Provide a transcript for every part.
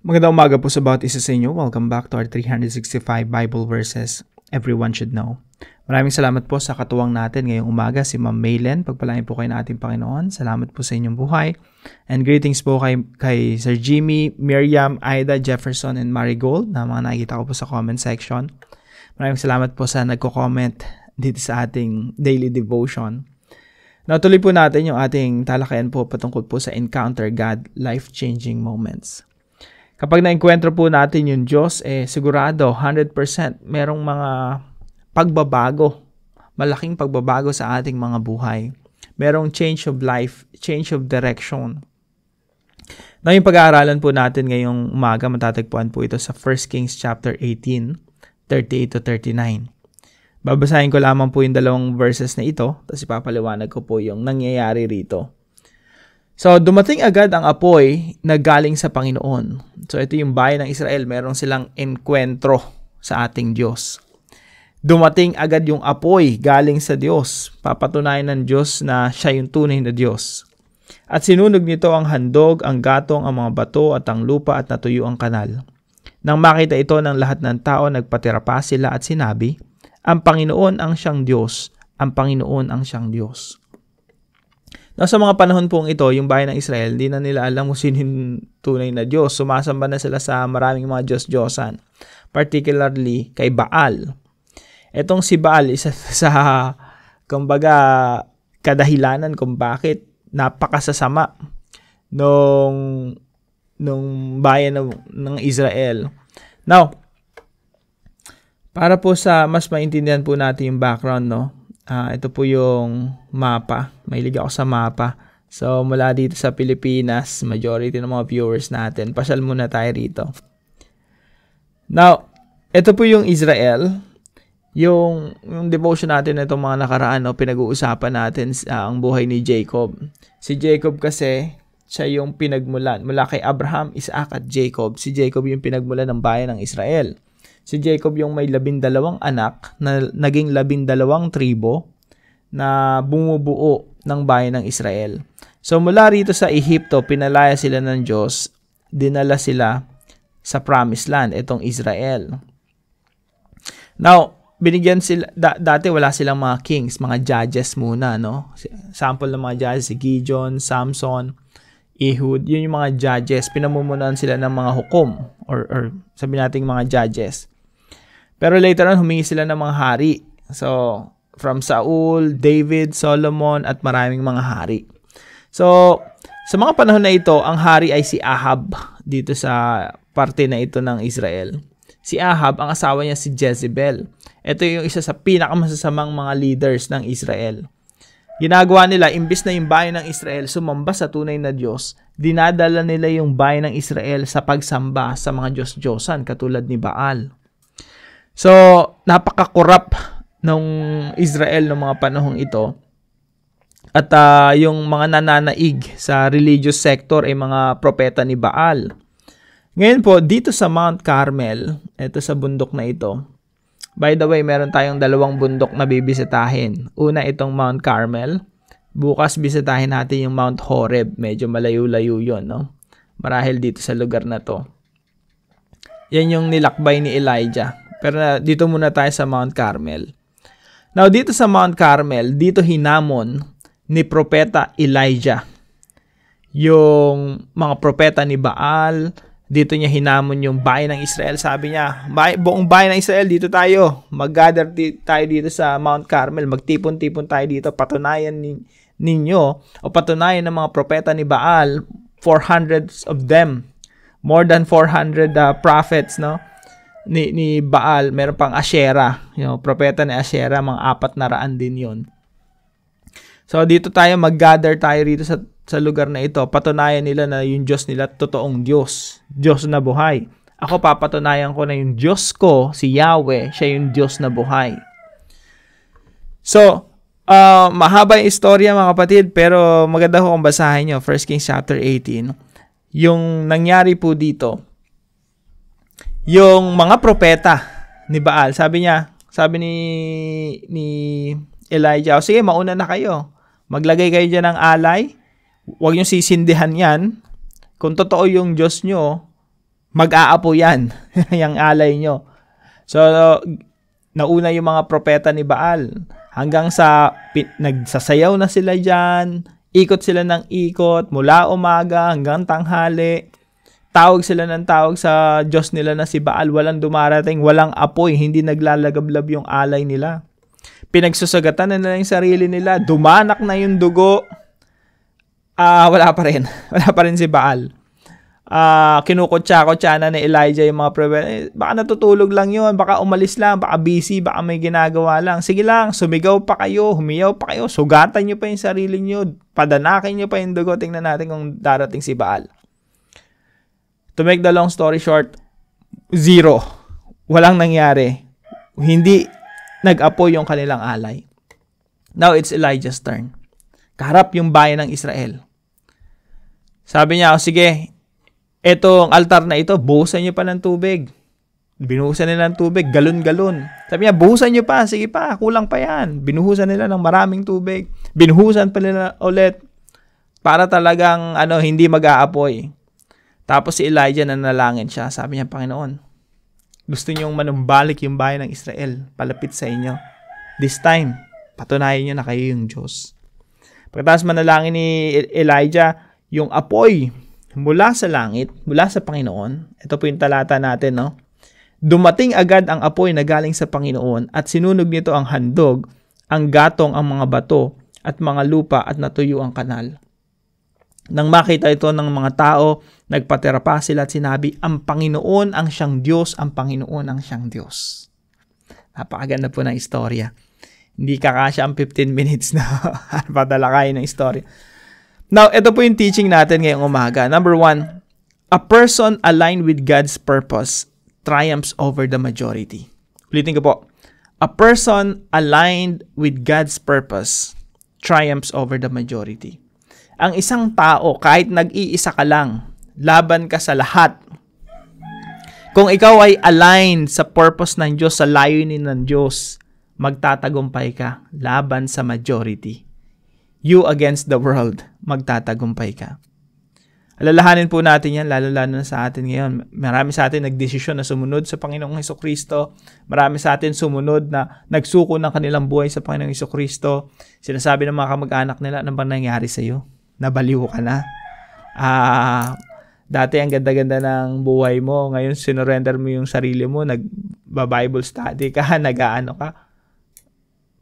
Magandang umaga po sa bawat isa sa inyo. Welcome back to our 365 Bible Verses Everyone Should Know. Maraming salamat po sa katuwang natin ngayong umaga, si Ma'am Maylen. Pagpalain po kayo ng ating Panginoon. Salamat po sa inyong buhay. And greetings po kay Sir Jimmy, Miriam, Aida, Jefferson, and Marigold na mga nakikita ko po sa comment section. Maraming salamat po sa nagko-comment dito sa ating daily devotion. Natuloy po natin yung ating talakayan po patungkol po sa Encounter God, Life-Changing Moments. Kapag na-enkwentro po natin yung Diyos, sigurado 100% merong mga pagbabago, malaking pagbabago sa ating mga buhay. Merong change of life, change of direction. Na yung pag-aaralan po natin ngayong umaga, matatagpuan po ito sa 1 Kings chapter 18, 38 to 39. Babasahin ko lamang po yung dalawang verses na ito, tapos ipapaliwanag ko po yung nangyayari rito. So, dumating agad ang apoy na galing sa Panginoon. So, ito yung bayan ng Israel. Meron silang enkwentro sa ating Diyos. Dumating agad yung apoy galing sa Diyos. Papatunayan ng Diyos na siya yung tunay na Diyos. At sinunog nito ang handog, ang gatong, ang mga bato at ang lupa at natuyo ang kanal. Nang makita ito ng lahat ng tao, nagpatira pa sila at sinabi, ang Panginoon ang siyang Diyos. Ang Panginoon ang siyang Diyos. Now, sa mga panahon pong ito, yung bayan ng Israel, hindi na nila alam kung sino yung tunay na Diyos. Sumasamba na sila sa maraming mga Diyos-Diyosan, particularly kay Baal. Etong si Baal, isa sa, kumbaga, kadahilanan kung bakit napakasasama nung bayan ng Israel. Now, para po sa mas maintindihan po natin yung background, no? Ito po yung mapa. Mahilig ako sa mapa. So, mula dito sa Pilipinas, majority ng mga viewers natin. Pasyal muna tayo rito. Now, ito po yung Israel. Yung devotion natin na itong mga nakaraan, no, pinag-uusapan natin ang buhay ni Jacob. Si Jacob kasi, siya yung pinagmulan. Mula kay Abraham, Isaac at Jacob. Si Jacob yung pinagmulan ng bayan ng Israel. Si Jacob yung may 12 anak na naging 12 tribo na bumubuo ng bayan ng Israel. So mula rito sa Ehipto, pinalaya sila ng Diyos, dinala sila sa Promised Land, itong Israel. Now, binigyan sila, dati wala silang mga kings, mga judges muna, no? Sample ng mga judges, si Gideon, Samson, Ehud, yun yung mga judges. Pinamumunuan sila ng mga hukom or sabi nating mga judges. Pero later on, humingi sila ng mga hari. So, from Saul, David, Solomon, at maraming mga hari. So, sa mga panahon na ito, ang hari ay si Ahab dito sa parte na ito ng Israel. Si Ahab, ang asawa niya si Jezebel. Ito yung isa sa pinakamasasamang mga leaders ng Israel. Ginagawa nila, imbis na yung bayan ng Israel sumamba sa tunay na Diyos, dinadala nila yung bayan ng Israel sa pagsamba sa mga Diyos-Diyosan katulad ni Baal. So, napaka-corrupt ng Israel ng mga panahong ito. At yung mga nananaig sa religious sector ay mga propeta ni Baal. Ngayon po, dito sa Mount Carmel, ito sa bundok na ito. By the way, meron tayong 2 bundok na bibisitahin. Una, itong Mount Carmel. Bukas, bisitahin natin yung Mount Horeb. Medyo malayo-layo yun, no? Marahil dito sa lugar na to. Yan yung nilakbay ni Elijah. Pero dito muna tayo sa Mount Carmel. Now, dito sa Mount Carmel, dito hinamon ni Propeta Elijah yung mga propeta ni Baal. Dito niya hinamon yung bayan ng Israel. Sabi niya, buong bayan ng Israel, dito tayo. Mag-gather tayo dito sa Mount Carmel. Magtipon-tipon tayo dito. Patunayan ninyo o patunayan ng mga propeta ni Baal, 400 of them. More than 400 prophets, no? Ni Baal, meron pang Asherah, propeta ni Asherah, mga 400 din yon. So dito tayo mag-gather tayo rito sa lugar na ito. Patunayan nila na yung Diyos nila totoong Diyos, Diyos na buhay. Ako papatunayan ko na yung Diyos ko, si Yahweh, siya yung Diyos na buhay. So, mahaba yung istorya mga kapatid, pero maganda ko kung basahin nyo, 1 Kings chapter 18. Yung nangyari po dito, yung mga propeta ni Baal, sabi ni Elijah, sige, mauna na kayo. Maglagay kayo dyan ng alay. Huwag nyo sisindihan yan. Kung totoo yung Diyos nyo, Mag-aapo yan, yung alay nyo. So, nauna yung mga propeta ni Baal. Hanggang sa nagsasayaw na sila dyan, ikot sila ng ikot, mula umaga hanggang tanghali. Tawag sila ng tawag sa Diyos nila na si Baal. Walang dumarating, walang apoy, hindi naglalagablab yung alay nila. Pinagsusagatan na nila yung sarili nila, dumanak na yung dugo. Wala pa rin. Wala pa rin si Baal. Kinukutsa-kutsa na ni Elijah yung mga propeta. Baka natutulog lang yun, baka umalis lang, baka busy, baka may ginagawa lang. Sige lang, sumigaw pa kayo, humiyaw pa kayo, sugatan nyo pa yung sarili nyo, padanakin nyo pa yung dugo. Tingnan natin kung darating si Baal. To make the long story short, zero. Walang nangyari. Hindi nag-apoy yung kanilang alay. Now it's Elijah's turn. Kaharap yung bayan ng Israel. Sabi niya, sige, etong altar na ito, buhusan nyo pa ng tubig. Binuhusan nila ng tubig, galon-galon. Sabi niya, buhusan nyo pa, sige pa, kulang pa yan. Binuhusan nila ng maraming tubig. Binuhusan pa nila ulit para talagang hindi mag-aapoy. Tapos si Elijah nanalangin siya. Sabi niya, Panginoon, gusto niyong manumbalik yung bayan ng Israel, palapit sa inyo. This time, patunayan niyo na kayo yung Diyos. Pagkatapos manalangin ni Elijah, yung apoy mula sa langit, mula sa Panginoon. Ito po yung talata natin, no? Dumating agad ang apoy na galing sa Panginoon at sinunog nito ang handog, ang gatong, ang mga bato at mga lupa at natuyo ang kanal. Nang makita ito ng mga tao, nagpatira pa sila at sinabi, ang Panginoon ang siyang Diyos, ang Panginoon ang siyang Diyos. Napakaganda po ng istorya. Hindi kakasya ang 15 minutes na padala kayo ng istorya. Now, ito po yung teaching natin ngayong umaga. Number 1, a person aligned with God's purpose triumphs over the majority. Ulitin ko po. A person aligned with God's purpose triumphs over the majority. Ang isang tao, kahit nag-iisa ka lang, laban ka sa lahat. Kung ikaw ay aligned sa purpose ng Diyos, sa layunin ng Diyos, magtatagumpay ka laban sa majority. You against the world, magtatagumpay ka. Alalahanin po natin yan, lalo-lalo na sa atin ngayon. Marami sa atin nagdesisyon na sumunod sa Panginoong Hesukristo. Marami sa atin sumunod na nagsuko ng kanilang buhay sa Panginoong Hesukristo. Sinasabi ng mga kamag-anak nila, ano bang nangyari sa iyo? Nabaliw ka na. Dati ang ganda-ganda ng buhay mo. Ngayon, sinurrender mo yung sarili mo. Nag-Bible study ka, nag-aano ka.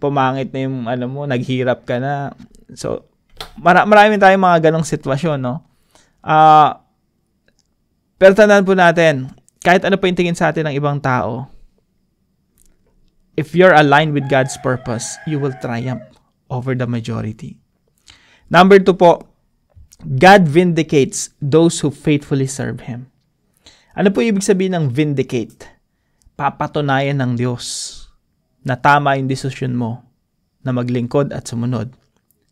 Pumangit na yung mo, naghirap ka na. So, marami tayong mga ganong sitwasyon, no? Pero tandaan po natin, kahit ano pa yung tingin sa atin ng ibang tao, if you're aligned with God's purpose, you will triumph over the majority. Number 2 po, God vindicates those who faithfully serve Him. Ano po ibig sabihin ng vindicate? Papatunayan ng Diyos na tama yung desisyon mo na maglingkod at sumunod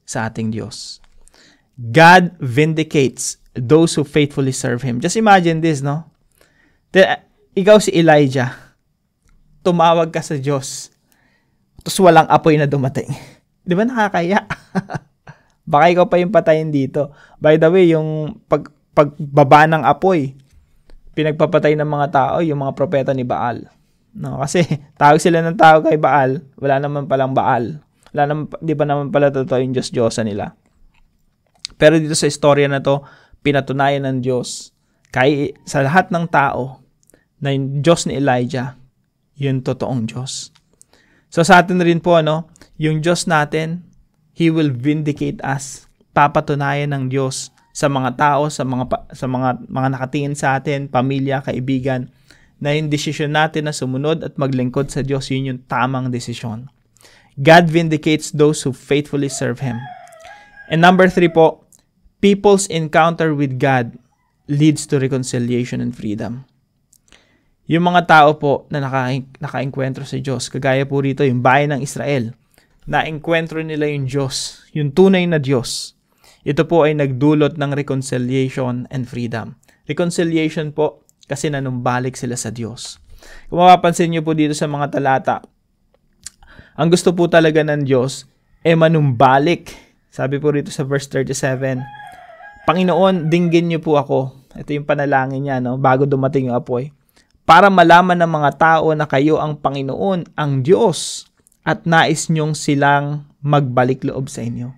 sa ating Diyos. God vindicates those who faithfully serve Him. Just imagine this, no? Ikaw si Elijah, tumawag ka sa Diyos, tapos walang apoy na dumating. Di ba nakakaya? Baka ikaw pa yung patayin dito. By the way, yung pagbaba ng apoy, pinagpapatay ng mga tao, yung mga propeta ni Baal. No, kasi tawag sila ng tawag kay Baal, wala naman palang Baal. Di pa naman pala totoo yung Diyos-Diyosa nila. Pero dito sa istorya na to, pinatunayan ng Diyos sa lahat ng tao na yung Diyos ni Elijah, yung totoong Diyos. So sa atin rin po, yung Diyos natin, He will vindicate us. Papatunayan ng Diyos sa mga tao, sa mga nakatingin sa atin, pamilya, kaibigan, na yung desisyon natin na sumunod at maglingkod sa Diyos, yun yung tamang desisyon. God vindicates those who faithfully serve Him. And number 3 po, people's encounter with God leads to reconciliation and freedom. Yung mga tao po na naka-enkwentro sa Diyos, kagaya po rito yung bayan ng Israel, na-enkwentro nila yung Diyos, yung tunay na Diyos. Ito po ay nagdulot ng reconciliation and freedom. Reconciliation po kasi nanumbalik sila sa Diyos. Kung mapapansin niyo po dito sa mga talata, ang gusto po talaga ng Diyos ay manumbalik. Sabi po rito sa verse 37, Panginoon, dinggin niyo po ako. ito yung panalangin niya, no, bago dumating yung apoy, para malaman ng mga tao na kayo ang Panginoon, ang Diyos, at nais niyong silang magbalik loob sa inyo.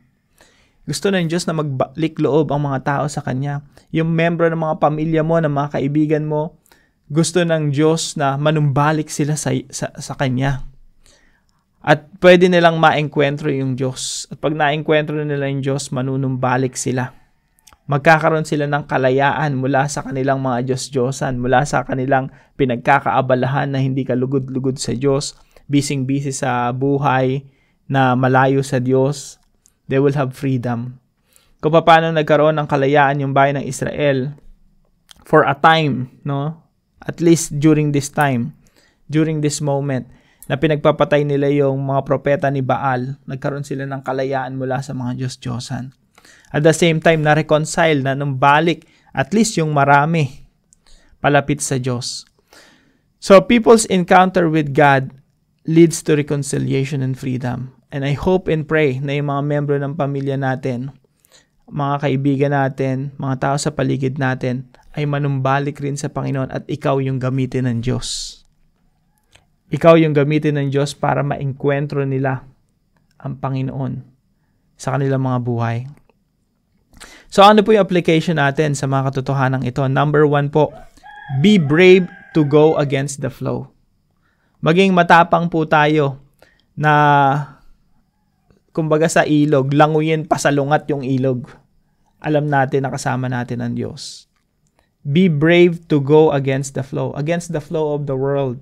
Gusto ng Diyos na magbalik loob ang mga tao sa Kanya. Yung membro ng mga pamilya mo, ng mga kaibigan mo, gusto ng Diyos na manumbalik sila sa Kanya. At pwede nilang ma-enkwentro yung Diyos. At pag na-enkwentro nila yung Diyos, manunumbalik sila. Magkakaroon sila ng kalayaan mula sa kanilang mga Diyos-Diyosan, mula sa kanilang pinagkakaabalahan na hindi kalugod-lugod sa Diyos, busy-busy sa buhay na malayo sa Diyos. They will have freedom. Kung paano nagkaroon ng kalayaan yung bayan ng Israel for a time, no? At least during this time, during this moment, na pinagpapatay nila yung mga propeta ni Baal, nagkaroon sila ng kalayaan mula sa mga Diyos-Diyosan. At the same time, na-reconcile na nung balik, at least yung marami, palapit sa Diyos. So, people's encounter with God leads to reconciliation and freedom. And I hope and pray na yung mga membro ng pamilya natin, mga kaibigan natin, mga tao sa paligid natin, ay manumbalik rin sa Panginoon at ikaw yung gamitin ng Diyos. Ikaw yung gamitin ng Diyos para ma-enkwentro nila ang Panginoon sa kanilang mga buhay. So ano po yung application natin sa mga katotohanan ito? Number 1 po, be brave to go against the flow. Maging matapang po tayo na kumbaga sa ilog, languyin pasalungat yung ilog. Alam natin na kasama natin ang Diyos. Be brave to go against the flow of the world.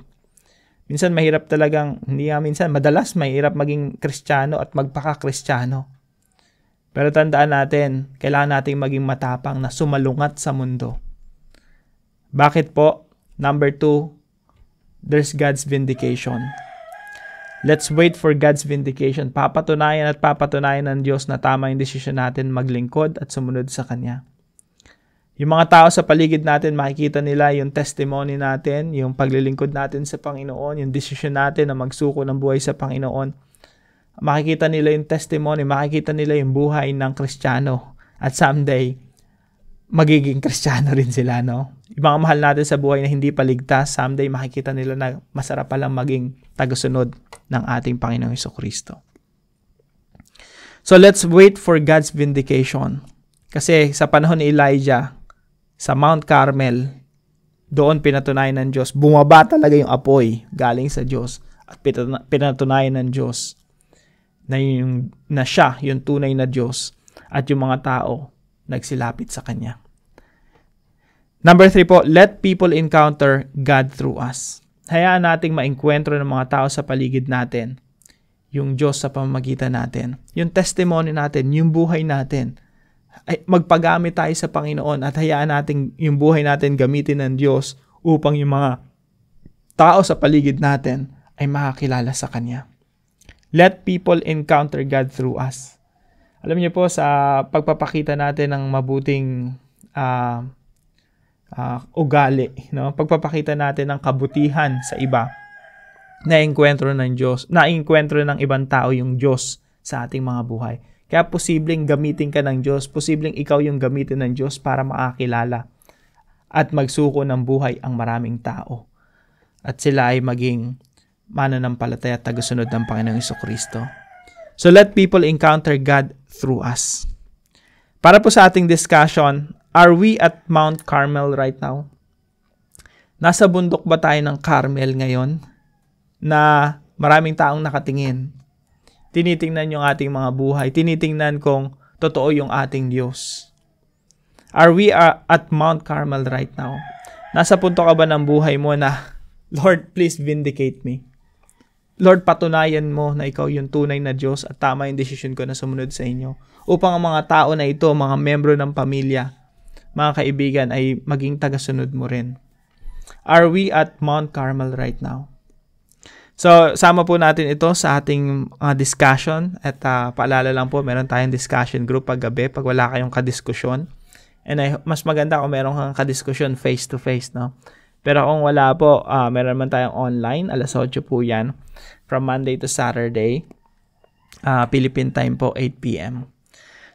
Minsan mahirap talagang, madalas mahirap maging Kristiyano at magpaka-Kristiyano. Pero tandaan natin, kailangan nating maging matapang na sumalungat sa mundo. Bakit po? Number 2, there's God's vindication. Let's wait for God's vindication. Papatunayan ng Diyos na tama yung desisyon natin maglingkod at sumunod sa Kanya. Yung mga tao sa paligid natin, makikita nila yung testimony natin, yung paglilingkod natin sa Panginoon, yung desisyon natin na magsuko ng buhay sa Panginoon. Makikita nila yung testimony, makikita nila yung buhay ng Kristiyano. At someday, magiging Kristiyano rin sila, no? Yung mga mahal natin sa buhay na hindi paligtas, someday makikita nila na masarap palang maging tagasunod ng ating Panginoong Jesucristo. So let's wait for God's vindication. Kasi sa panahon ni Elijah, sa Mount Carmel, doon pinatunayan ng Diyos. Bumaba talaga yung apoy galing sa Diyos. At pinatunayan ng Diyos na siya, yung tunay na Diyos. At yung mga tao, nagsilapit sa Kanya. Number 3 po, let people encounter God through us. Hayaan nating maengkwentro ng mga tao sa paligid natin. Yung Diyos sa pamamagitan natin. Yung testimony natin, yung buhay natin. Ay magpagamit tayo sa Panginoon at hayaan natin yung buhay natin gamitin ng Diyos upang yung mga tao sa paligid natin ay makakilala sa Kanya. Let people encounter God through us. Alam niyo po, sa pagpapakita natin ng mabuting ugali, no? Pagpapakita natin ng kabutihan sa iba, na-enkwentro ng ibang tao yung Diyos sa ating mga buhay. Kaya posibleng gamitin ka ng Diyos, posibleng ikaw yung gamitin ng Diyos para makakilala at magsuko ng buhay ang maraming tao. At sila ay maging mananampalataya at tagasunod ng Panginoong Jesucristo. So let people encounter God through us. Para po sa ating discussion, are we at Mount Carmel right now? Nasa bundok ba tayo ng Carmel ngayon na maraming taong nakatingin? Tinitingnan yung ating mga buhay. Tinitingnan kung totoo yung ating Diyos. Are we at Mount Carmel right now? Nasa punto ka ba ng buhay mo na, Lord, please vindicate me. Lord, patunayan mo na ikaw yung tunay na Diyos at tama yung desisyon ko na sumunod sa inyo. Upang ang mga tao na ito, mga membro ng pamilya, mga kaibigan, ay maging tagasunod mo rin. Are we at Mount Carmel right now? So, sama po natin ito sa ating discussion. At paalala lang po, meron tayong discussion group paggabi pag wala kayong kadiskusyon. And mas maganda kung meron kang kadiskusyon face-to-face, no? Pero kung wala po, meron naman tayong online. Alas 8 po yan. From Monday to Saturday. Philippine time po, 8 p.m.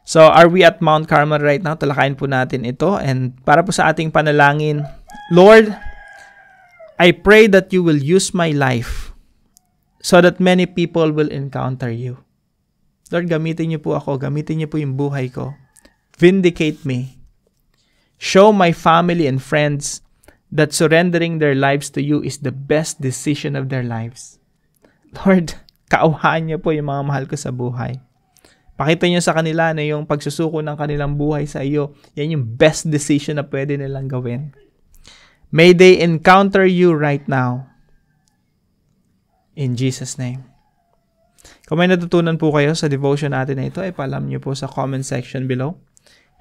So, are we at Mount Carmel right now? Talakayin po natin ito. And para po sa ating panalangin, Lord, I pray that you will use my life so that many people will encounter you. Lord, gamitin niyo po ako. Gamitin niyo po yung buhay ko. Vindicate me. Show my family and friends that surrendering their lives to you is the best decision of their lives. Lord, kaawaan niyo po yung mga mahal ko sa buhay. Pakita niyo sa kanila na yung pagsusuko ng kanilang buhay sa iyo, yan yung best decision na pwede nilang gawin. May they encounter you right now. In Jesus' name. Kung may natutunan po kayo sa devotion natin na ito, ay paalam niyo po sa comment section below.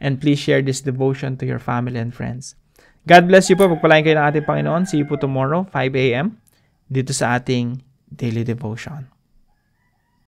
And please share this devotion to your family and friends. God bless you po. Pagpalain kayo ng ating Panginoon. See you po tomorrow, 5 a.m. dito sa ating daily devotion.